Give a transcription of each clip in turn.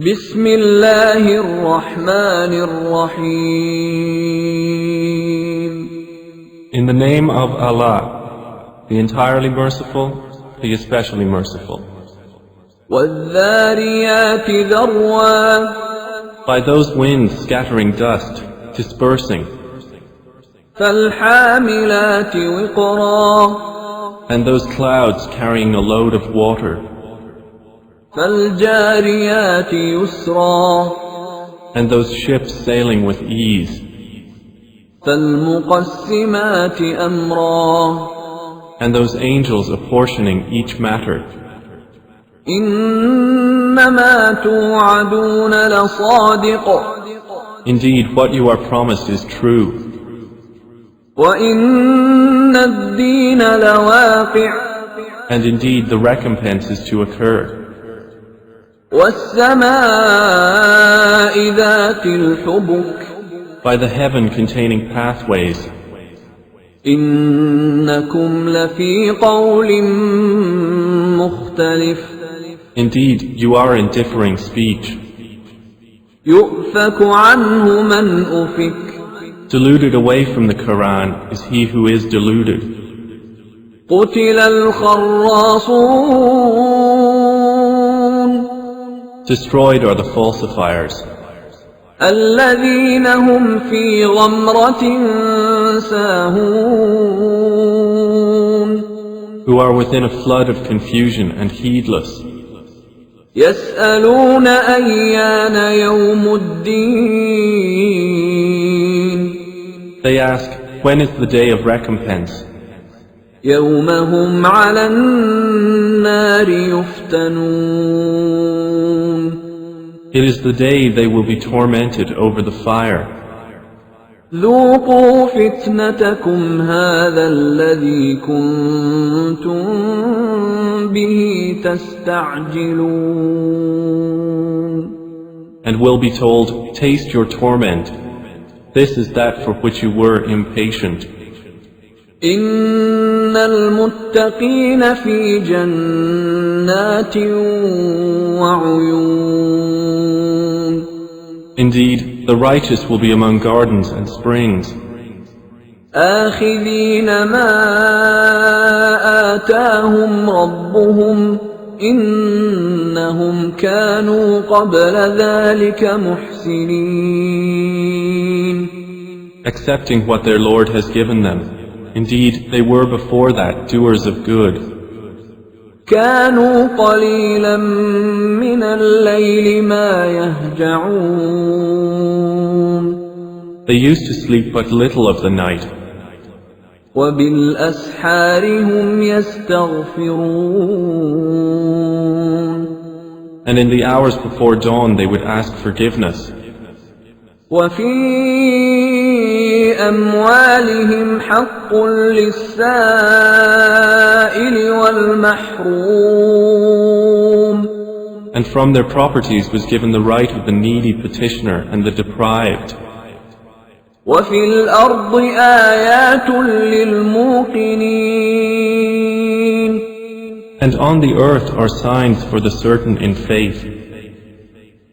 بسم الله الرحمن الرحيم. In the name of Allah, the entirely merciful, the especially merciful. وَالذَّارِيَاتِ ذَرْوًا. By those winds scattering dust, dispersing, فَالْحَامِلَاتِ وِقْرًا. and those clouds carrying a load of water, فَالْجَارِيَاتِ يُسْرًا. and those ships sailing with ease, فَالْمُقَسِّمَاتِ أَمْرًا. and those angels apportioning each matter. إِنَّمَا تُوعَدُونَ لَصَادِقٌ. Indeed, what you are promised is true, وَإِنَّ الدِّينَ لَوَاقِعٌ. and indeed the recompense is to occur. وَالسَّمَاءِ ذَاتِ الْحُبُكِ. By the heaven containing pathways, إِنَّكُمْ لَفِي قَوْلٍ مُخْتَلِفٍ. indeed you are in differing speech. يُؤْفَكُ عَنْهُ مَنْ أُفِكَ. Deluded away from the Qur'an is he who is deluded. قُتِلَ الْخَرَّاصُونَ. Destroyed are the falsifiers, الَّذِينَ هُمْ فِي غَمْرَةٍ سَاهُونَ. who are within a flood of confusion and heedless. يَسْأَلُونَ أَيَّانَ يَوْمُ الدِّينِ. They ask, when is the day of recompense? يَوْمَ هُمْ عَلَى النَّارِ يُفْتَنُونَ. It is the day they will be tormented over the fire. ذُوقُوا فِتْنَتَكُمْ هَذَا الَّذِي كُنْتُمْ بِهِ تَسْتَعْجِلُونَ. And will be told, taste your torment. This is that for which you were impatient. إِنَّ الْمُتَّقِينَ فِي جَنَّاتٍ وَعُيُونٍ. Indeed, the righteous will be among gardens and springs, آخِذِينَ مَا آتَاهُمْ رَبُّهُمْ إِنَّهُمْ كَانُوا قَبْلَ ذَلِكَ مُحْسِنِينَ. accepting what their Lord has given them. Indeed, they were before that doers of good. كانوا قليلا من الليل ما يهجعون. They used to sleep but little of the night, وبالأسحار هم يستغفرون. and in the hours before dawn they would ask forgiveness. وفي أموالهم حق للسائل والمحروم. And from their properties was given the right of the needy petitioner and the deprived. وفي الأرض آيات للموقنين. And on the earth are signs for the certain in faith.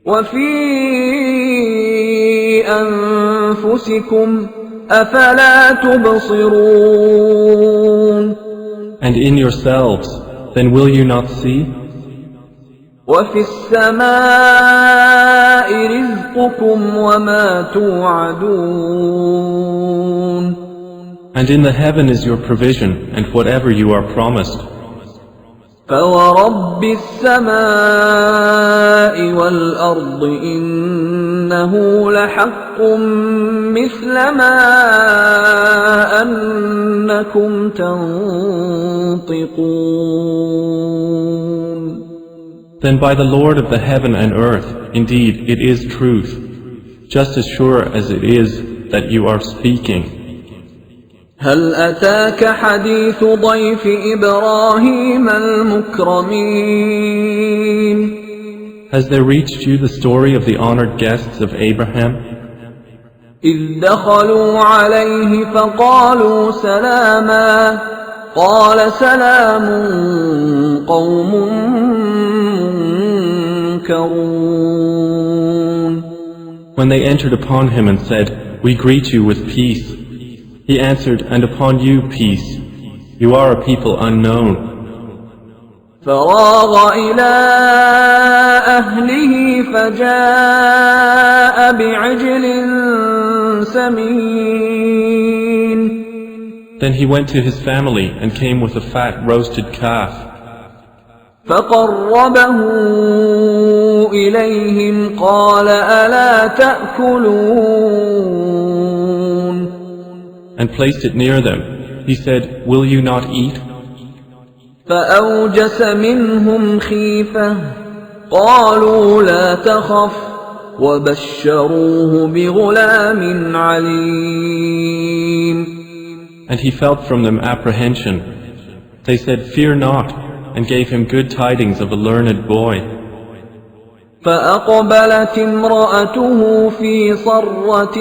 وفي أنفسكم أفلا تبصرون. And in yourselves, then will you not see? وفي السماء رزقكم وما توعدون. And in the heaven is your provision and whatever you are promised. فورب السماء والأرض إنه لحق مثل ما أنكم تنطقون. Then by the Lord of the heaven and earth, indeed it is truth, just as sure as it is that you are speaking. هل أتاك حديث ضيف إبراهيم المكرمين. Has there reached you the story of the honored guests of Abraham? إذ دخلوا عليه فقالوا سلاما قال سلام قوم مُنكَرُونَ. When they entered upon him and said, "We greet you with peace," he answered, "And upon you peace. You are a people unknown." فراغ إلى أهله فجاء بعجل سمين. Then he went to his family and came with a fat roasted calf. فقربه إليهم قال ألا تأكلون. And placed it near them. He said, "Will you not eat?" فأوجس منهم خيفة قالوا لا تخف وبشروه بغلام عليم. And he felt from them apprehension. They said, "Fear not," and gave him good tidings of a learned boy. فأقبلت امرأته في صرة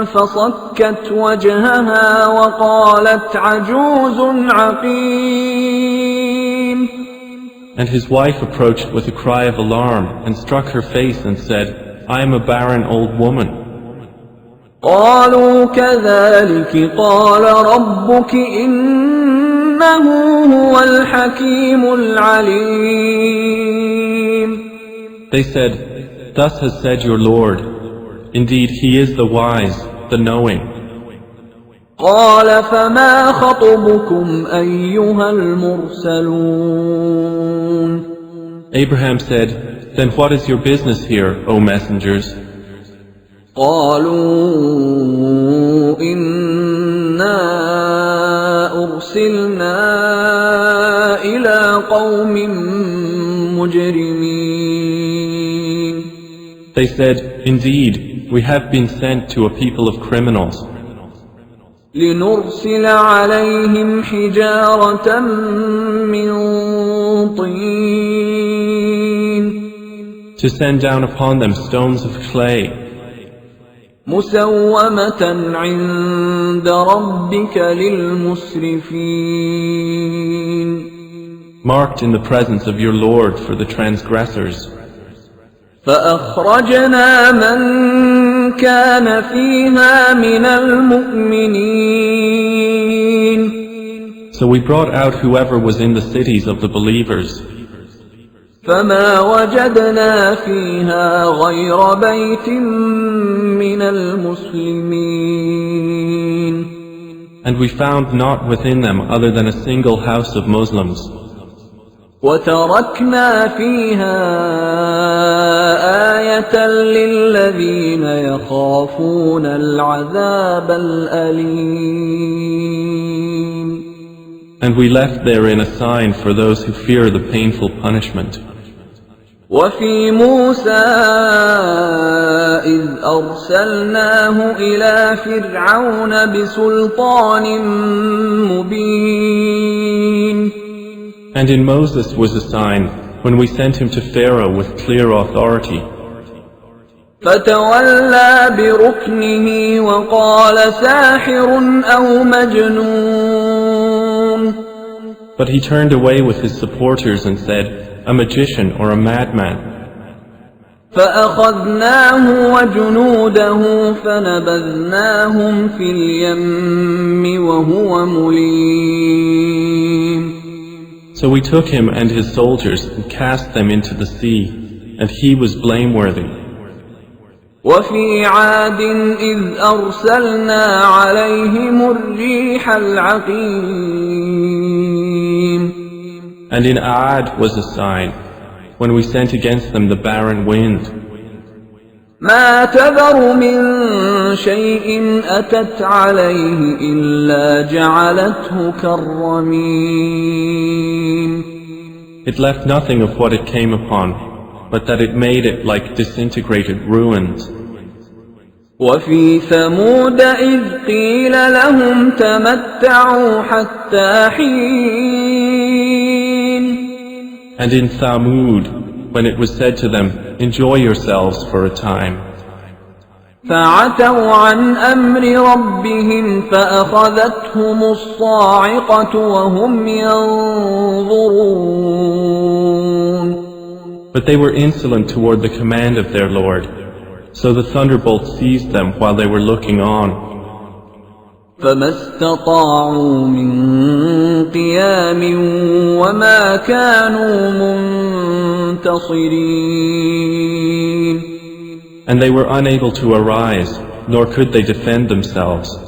فصكت وجهها وقالت عجوز عقيم. And his wife approached with a cry of alarm and struck her face and said, "I am a barren old woman." قالوا كذلك قال ربك إنه هو الحكيم العليم. They said, "Thus has said your Lord. Indeed, He is the wise, the knowing." قال فما خطبكم أيها المرسلون. Abraham said, "Then what is your business here, O messengers?" قالوا إنا أرسلنا إلى قوم مجرمين. They said, "Indeed, we have been sent to a people of criminals, لنرسل عليهم حجارة من طين. to send down upon them stones of clay, مسومة عند ربك للمسرفين. marked in the presence of your Lord for the transgressors. فأخرجنا من كان فيها من المؤمنين. So we brought out whoever was in the cities of the believers. فما وجدنا فيها غير بيت من المسلمين. And we found not within them other than a single house of Muslims. وتركنا فيها آية للذين يخافون العذاب الأليم. And we left therein a sign for those who fear the painful punishment. وفي موسى إذ أرسلناه إلى فرعون بسلطان مبين. And in Moses was a sign when we sent him to Pharaoh with clear authority. فتولى بركنه وقال ساحر أو مجنون. But he turned away with his supporters and said, "A magician or a madman." فأخذناه وجنوده فنبذناهم في اليم وهو مليم. So we took him and his soldiers and cast them into the sea, and he was blameworthy. وفي عاد إذ أرسلنا عليهم الريح العقيم. And in Aad was a sign, when we sent against them the barren wind. ما تذر من شيء أتت عليه إلا جعلته كالرميم. It left nothing of what it came upon, but that it made it like disintegrated ruins. وفي ثمود إذ قيل لهم تمتعوا حتى حين. And in Thamud, when it was said to them, "Enjoy yourselves for a time." فعتوا عن أمر ربهم فأخذتهم الصاعقة وهم ينظرون. But they were insolent toward the command of their Lord, so the thunderbolt seized them while they were looking on. فما استطاعوا من قيام وما كانوا منتصرين. And they were unable to arise, nor could they defend themselves.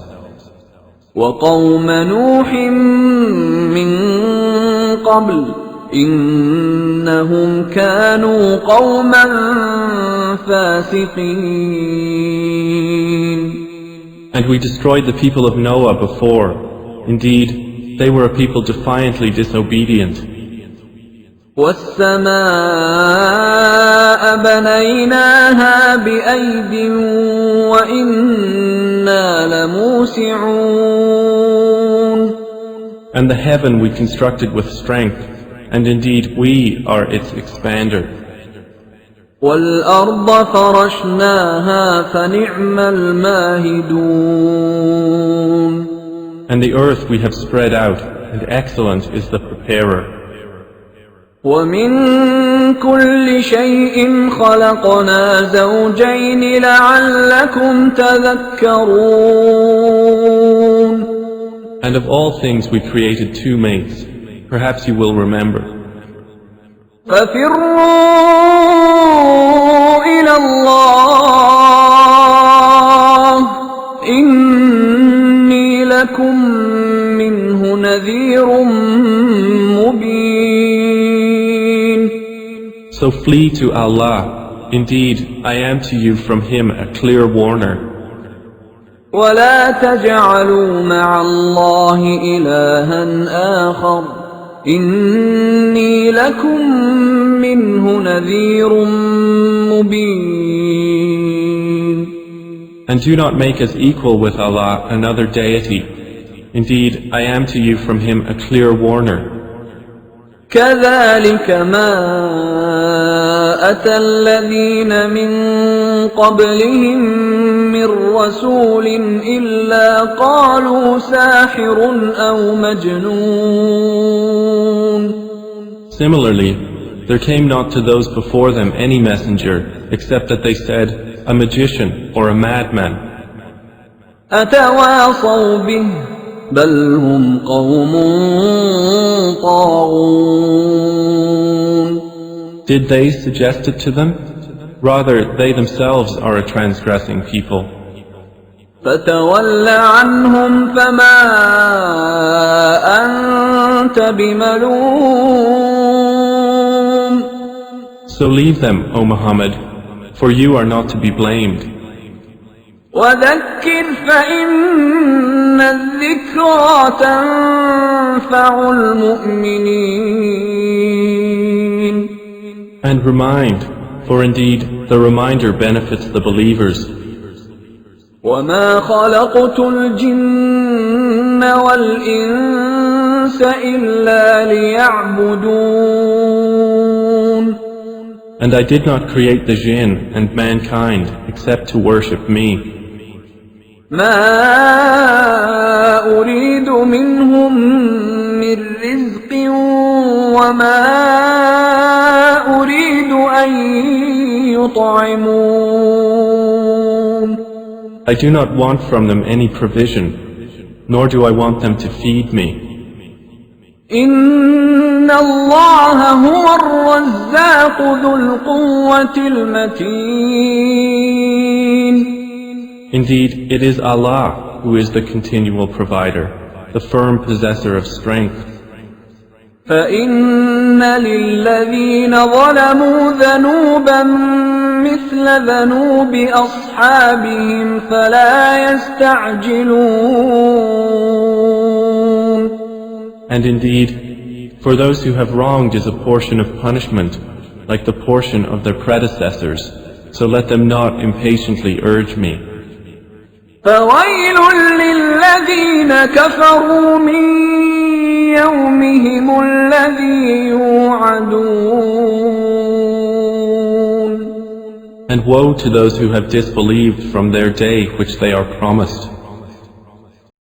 وقوم نوح من قبل إنهم كانوا قوما فاسقين. And we destroyed the people of Noah before. Indeed, they were a people defiantly disobedient. والسماء بنيناها بأيد وإنا لموسعون. And the heaven we constructed with strength, and indeed we are its expander. والأرض فرشناها فنعم الماهدون. And the earth we have spread out, and excellent is the preparer. ومن كل شيء خلقنا زوجين لعلكم تذكرون. And of all things we created two mates, perhaps you will remember. ففروا إلى الله إني لكم منه نذير مبين. So flee to Allah. Indeed, I am to you from Him a clear warner. ولا تجعلوا مع الله إلها آخر إني لكم منه نذير مبين. And do not make us equal with Allah another deity. Indeed, I am to you from Him a clear warner. كذلك ما أتى الذين من قبلهم من رسول إلا قالوا ساحر أو مجنون. Similarly, there came not to those before them any messenger except that they said, a magician or a madman. أتواصوا به بل هم قوم طاغون. Did they suggest it to them? Rather, they themselves are a transgressing people. فتول عنهم فما أنت بملوم. So leave them, O Muhammad, for you are not to be blamed. وذكر فإن الذكرى تنفع المؤمنين. And remind, for indeed the reminder benefits the believers. وما خلقت الجن والإنس إلا ليعبدون. And I did not create the jinn and mankind except to worship me. ما أريد منهم من رزق وما أريد أن يطعمون. I do not want from them any provision, nor do I want them to feed me. إن الله هو الرزاق ذو القوة المتين. Indeed, it is Allah who is the continual provider, the firm possessor of strength. فإن للذين ظلموا ذنوبا مثل ذنوب أصحابهم فلا يستعجلون. And indeed, for those who have wronged is a portion of punishment, like the portion of their predecessors, so let them not impatiently urge me. فويل للذين كفروا من يومهم الذي يوعدون. And woe to those who have disbelieved from their day which they are promised.